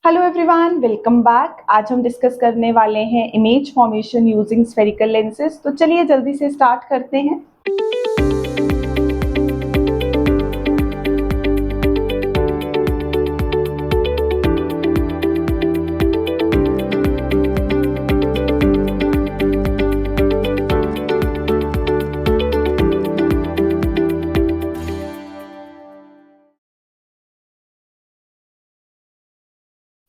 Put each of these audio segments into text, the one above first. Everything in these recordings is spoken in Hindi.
Hello everyone, welcome back. आज हम डिस्कस करने वाले हैं image formation using spherical lenses. तो चलिए जल्दी से स्टार्ट करते हैं।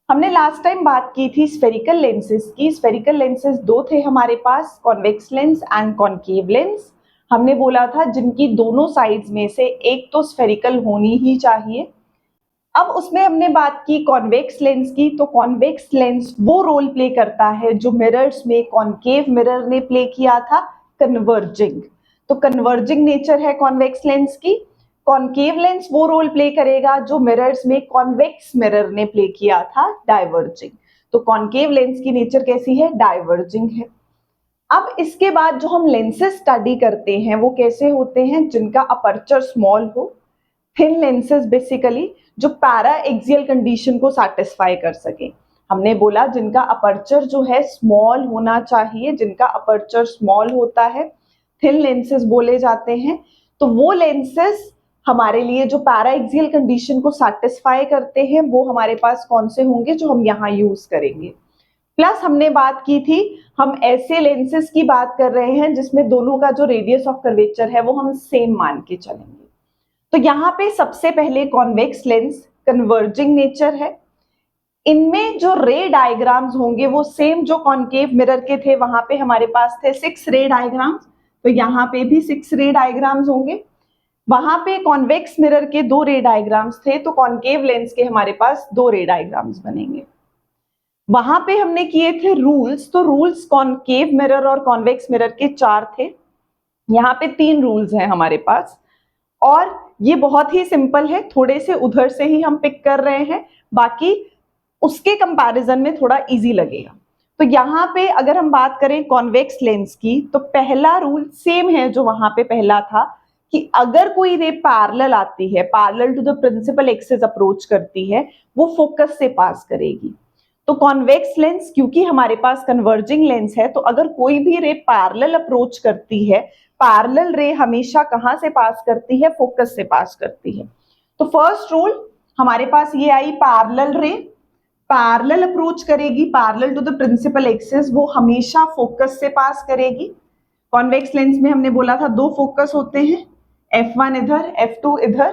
हमने लास्ट टाइम बात की थी स्फेरिकल लेंसेज की। स्फेरिकल लेंसेज दो थे हमारे पास, convex lens and concave lens. हमने बोला था जिनकी दोनों साइड्स में से एक तो स्फेरिकल होनी ही चाहिए। अब उसमें हमने बात की कॉन्वेक्स लेंस की। तो कॉन्वेक्स लेंस वो रोल प्ले करता है जो मिरर्स में कॉन्केव मिरर ने प्ले किया था, कन्वर्जिंग। तो कन्वर्जिंग नेचर है कॉन्वेक्स लेंस की। कॉन्केव लेंस वो रोल प्ले करेगा जो मिरर्स में कॉन्वेक्स मिरर ने प्ले किया था, डाइवर्जिंग। तो कॉन्केव लेंस की नेचर कैसी है? डाइवर्जिंग है। अब इसके बाद जो हम लेंसेज स्टडी करते हैं वो कैसे होते हैं? जिनका अपर्चर स्मॉल हो, थिन लेंसेज बेसिकली, जो पैरा एक्सियल कंडीशन को सैटिस्फाई कर सके। हमने बोला जिनका अपर्चर जो है स्मॉल होना चाहिए, जिनका अपर्चर स्मॉल होता है थिन लेंसेज बोले जाते हैं। तो वो लेंसेज हमारे लिए जो पैरा एक्सियल कंडीशन को सैटिस्फाई करते हैं वो हमारे पास कौन से होंगे जो हम यहाँ यूज करेंगे। प्लस हमने बात की थी, हम ऐसे लेंसेज की बात कर रहे हैं जिसमें दोनों का जो रेडियस ऑफ कर्वेचर है वो हम सेम मान के चलेंगे। तो यहाँ पे सबसे पहले कॉन्वेक्स लेंस कन्वर्जिंग नेचर है। इनमें जो रे डायग्राम्स होंगे वो सेम जो कॉन्केव मिरर के थे, वहां पे हमारे पास थे 6 रे डायग्राम्स। तो यहाँ पे भी 6 रे डायग्राम्स होंगे। वहां पे कॉन्वेक्स मिरर के 2 रे डायग्राम्स थे, तो कॉन्केव लेंस के हमारे पास 2 रे डायग्राम्स बनेंगे। वहां पे हमने किए थे रूल्स। तो रूल्स कॉन्केव मिरर और कॉन्वेक्स मिरर के 4 थे। यहाँ पे 3 रूल्स हैं हमारे पास, और ये बहुत ही सिंपल है। थोड़े से उधर से ही हम पिक कर रहे हैं, बाकी उसके कंपैरिजन में थोड़ा इजी लगेगा। तो यहाँ पे अगर हम बात करें कॉन्वेक्स लेंस की, तो पहला रूल सेम है जो वहां पे पहला था कि अगर कोई रे पैरेलल आती है, parallel to the principal axis approach करती है, वो फोकस से पास करेगी। तो कॉन्वेक्स लेंस क्योंकि हमारे पास कन्वर्जिंग लेंस है, तो अगर कोई भी रे पैरेलल अप्रोच करती है, पैरेलल रे हमेशा कहां से पास करती है? फोकस से पास करती है। तो फर्स्ट रूल हमारे पास ये आई, पैरेलल रे पैरेलल अप्रोच करेगी, parallel to the principal axis, वो हमेशा फोकस से पास करेगी। कॉन्वेक्स लेंस में हमने बोला था 2 फोकस होते हैं, F1 इधर, F2 इधर।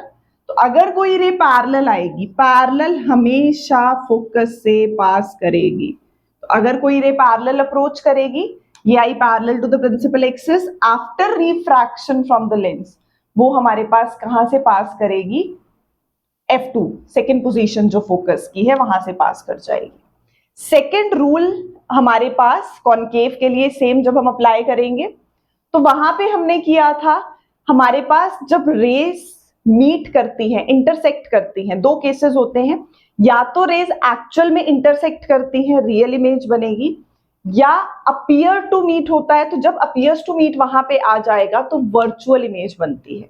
तो अगर कोई रे पैरेलल आएगी, पैरेलल हमेशा फोकस से पास करेगी। तो अगर कोई रे पैरेलल अप्रोच करेगी, ये आई parallel to the principal axis, after refraction from the lens, वो हमारे पास कहां से पास करेगी? F2, सेकेंड पोजीशन जो फोकस की है वहां से पास कर जाएगी। सेकेंड रूल हमारे पास कॉन्केव के लिए सेम जब हम अप्लाई करेंगे, तो वहां पे हमने किया था, हमारे पास जब रेस मीट करती हैं, इंटरसेक्ट करती हैं, 2 केसेस होते हैं। या तो रेज एक्चुअल में इंटरसेक्ट करती हैं, रियल इमेज बनेगी, या अपीयर टू मीट होता है। तो जब अपीयर्स टू मीट वहां पे आ जाएगा तो वर्चुअल इमेज बनती है।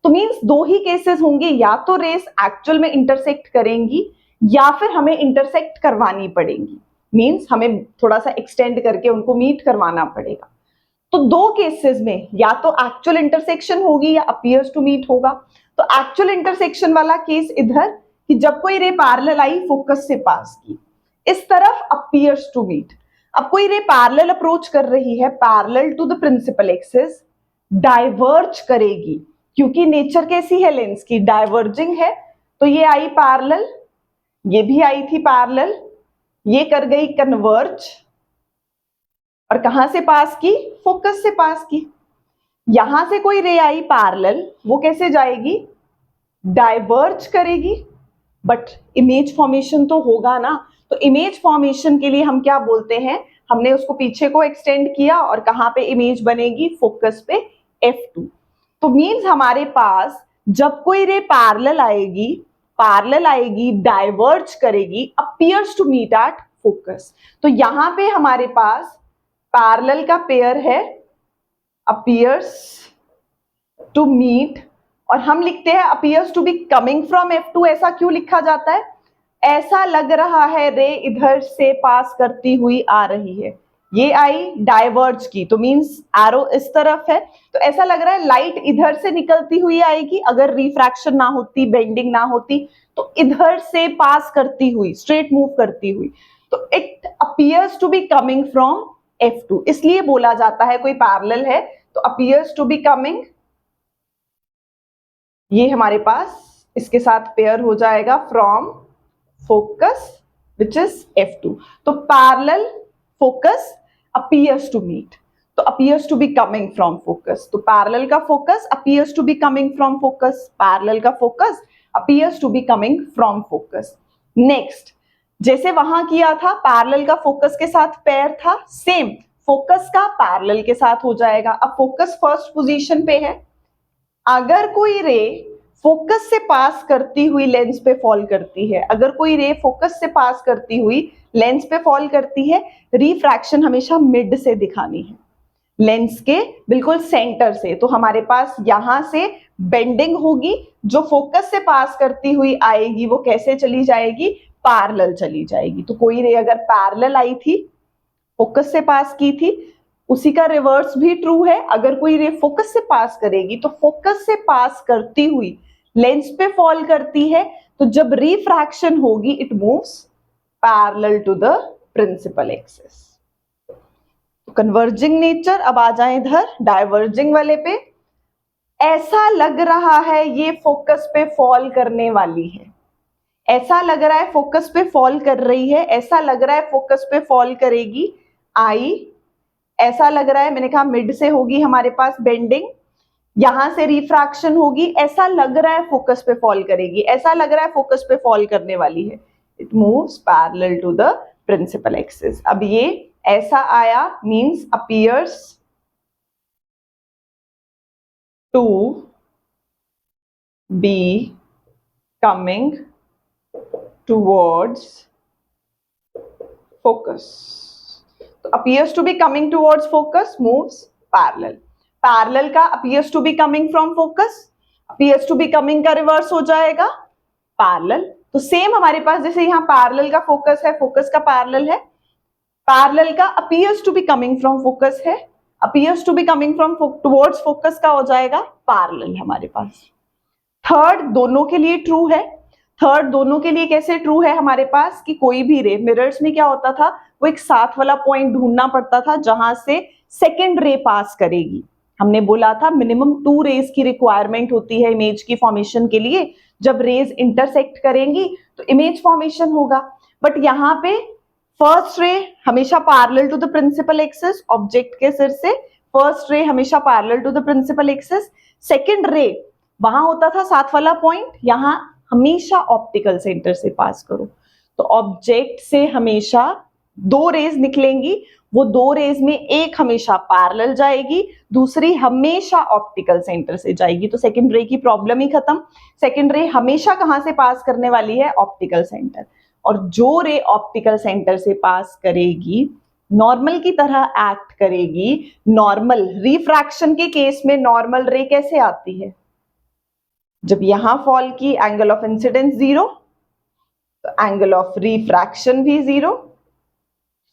तो मीन्स 2 ही केसेस होंगे, या तो रेस एक्चुअल में इंटरसेक्ट करेंगी या फिर हमें इंटरसेक्ट करवानी पड़ेगी। मीन्स हमें थोड़ा सा एक्सटेंड करके उनको मीट करवाना पड़ेगा। तो 2 केसेस में या तो एक्चुअल इंटरसेक्शन होगी या अपीयर्स टू मीट होगा। तो एक्चुअल इंटरसेक्शन वाला केस इधर कि जब कोई रे पैरेलल आई, फोकस से पास की, इस तरफ अपीयर्स टू मीट। अब कोई रे पैरेलल अप्रोच कर रही है, parallel to the principal axis, diverge करेगी, क्योंकि नेचर कैसी है लेंस की? डाइवर्जिंग है। तो ये आई पैरेलल, ये भी आई थी पैरेलल, ये कर गई कन्वर्ज, और कहां से पास की? फोकस से पास की। यहां से कोई रे आई पैरेलल, वो कैसे जाएगी? डाइवर्ज करेगी, बट इमेज फॉर्मेशन तो होगा ना। तो इमेज फॉर्मेशन के लिए हम क्या बोलते हैं? हमने उसको पीछे को एक्सटेंड किया, और कहां पे इमेज बनेगी? फोकस पे, F2। तो मीन्स हमारे पास जब कोई रे पैरेलल आएगी, डाइवर्ज करेगी, appears to meet at focus. तो यहां पे हमारे पास पैरेलल का पेयर है अपीयर्स टू मीट, और हम लिखते हैं appears to be coming from F2। ऐसा क्यों लिखा जाता है? ऐसा लग रहा है रे इधर से पास करती हुई आ रही है, ये आई डाइवर्ज की, तो मींस एरो इस तरफ है, तो ऐसा लग रहा है लाइट इधर से निकलती हुई आएगी, अगर रिफ्रैक्शन ना होती, बेंडिंग ना होती, तो इधर से पास करती हुई, स्ट्रेट मूव करती हुई, तो it appears to be coming from F2, इसलिए बोला जाता है कोई पैरेलल है तो अपीयर्स टू बी कमिंग, ये हमारे पास इसके साथ पेयर हो जाएगा from focus which is F2, तो parallel focus appears to meet, तो appears to be coming from focus, तो पैरेलल का focus appears to be coming from focus, parallel का focus appears to be coming from focus. Next, जैसे वहां किया था पैरेलल का फोकस के साथ पेयर था, सेम फोकस का पैरेलल के साथ हो जाएगा। अब फोकस फर्स्ट पोजीशन पे है, अगर कोई रे फोकस से पास करती हुई लेंस पे फॉल करती है, अगर कोई रे फोकस से पास करती हुई लेंस पे फॉल करती है, रिफ्रैक्शन हमेशा मिड से दिखानी है, लेंस के बिल्कुल सेंटर से, तो हमारे पास यहां से बेंडिंग होगी, जो फोकस से पास करती हुई आएगी वो कैसे चली जाएगी, पैरेलल चली जाएगी। तो कोई रे अगर पैरेलल आई थी, फोकस से पास की थी, उसी का रिवर्स भी ट्रू है, अगर कोई रे फोकस से पास करेगी तो फोकस से पास करती हुई लेंस पे फॉल करती है, तो जब रिफ्रैक्शन होगी it moves parallel to the principal axis. Converging nature, अब आ जाए इधर डाइवर्जिंग वाले पे, ऐसा लग रहा है ये फोकस पे फॉल करने वाली है, ऐसा लग रहा है फोकस पे फॉल कर रही है, ऐसा लग रहा है फोकस पे फॉल करेगी, आई, ऐसा लग रहा है, मैंने कहा मिड से होगी हमारे पास बेंडिंग, यहां से रिफ्रैक्शन होगी, ऐसा लग रहा है फोकस पे फॉल करेगी, ऐसा लग रहा है फोकस पे फॉल करने वाली है, it moves parallel to the principal axis. अब ये ऐसा आया means appears to be coming towards focus, तो appears to be coming towards focus moves parallel, parallel का appears to be coming from focus, appears to be coming का रिवर्स हो जाएगा पैरेलल, तो सेम हमारे पास जैसे यहाँ पैरेलल का फोकस है, फोकस का पैरेलल है, पैरेलल का appears to be coming from focus है, appears to be coming from towards focus का हो जाएगा पैरेलल हमारे पास। थर्ड दोनों के लिए ट्रू है, थर्ड दोनों के लिए कैसे ट्रू है हमारे पास कि कोई भी रे, मिरर्स में क्या होता था, वो एक साथ वाला पॉइंट ढूंढना पड़ता था जहां से सेकेंड रे पास करेगी, हमने बोला था मिनिमम 2 रेज की रिक्वायरमेंट होती है इमेज की फॉर्मेशन के लिए, जब रेज इंटरसेक्ट करेंगी तो इमेज फॉर्मेशन होगा, बट यहाँ पे फर्स्ट रे हमेशा parallel to the principal axis, object के सिर से फर्स्ट रे हमेशा parallel to the principal axis, second ray वहां होता था साथ वाला पॉइंट, यहाँ हमेशा ऑप्टिकल सेंटर से पास करो, तो ऑब्जेक्ट से हमेशा 2 रेज निकलेंगी, वो 2 रेज में एक हमेशा पैरेलल जाएगी, दूसरी हमेशा ऑप्टिकल सेंटर से जाएगी, तो सेकंड रे की प्रॉब्लम ही खत्म, सेकंड रे हमेशा कहां से पास करने वाली है, ऑप्टिकल सेंटर, और जो रे ऑप्टिकल सेंटर से पास करेगी नॉर्मल की तरह एक्ट करेगी, नॉर्मल रिफ्रैक्शन के केस में नॉर्मल रे कैसे आती है, जब यहां फॉल की एंगल ऑफ इंसिडेंस 0, तो एंगल ऑफ रिफ्रैक्शन भी 0,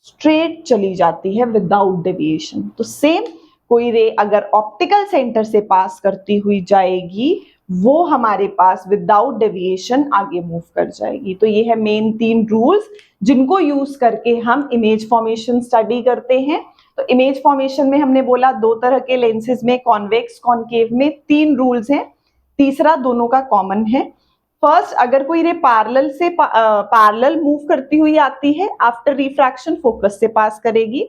स्ट्रेट चली जाती है विदाउट डेविएशन, तो सेम कोई रे अगर ऑप्टिकल सेंटर से पास करती हुई जाएगी वो हमारे पास विदाउट डेविएशन आगे मूव कर जाएगी। तो ये है मेन 3 रूल्स जिनको यूज करके हम इमेज फॉर्मेशन स्टडी करते हैं। तो इमेज फॉर्मेशन में हमने बोला 2 तरह के लेंसेज में, कॉन्वेक्स कॉन्केव में 3 रूल्स हैं, तीसरा दोनों का कॉमन है। फर्स्ट, अगर कोई रे पैरेलल से पैरेलल मूव करती हुई आती है, आफ्टर रिफ्रैक्शन फोकस से पास करेगी,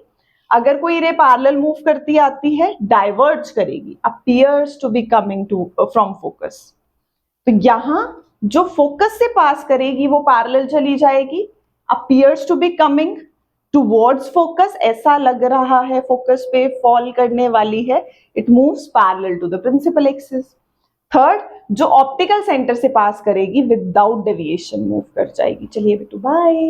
अगर कोई रे पैरेलल मूव करती आती है डाइवर्ज करेगी, appears to be coming to from focus, तो यहां जो फोकस से पास करेगी वो पैरेलल चली जाएगी, appears to be coming towards focus, ऐसा लग रहा है फोकस पे फॉल करने वाली है, it moves parallel to the principal axis. Third, जो ऑप्टिकल सेंटर से पास करेगी विदाउट डेविएशन मूव कर जाएगी। चलिए बेटू बाय।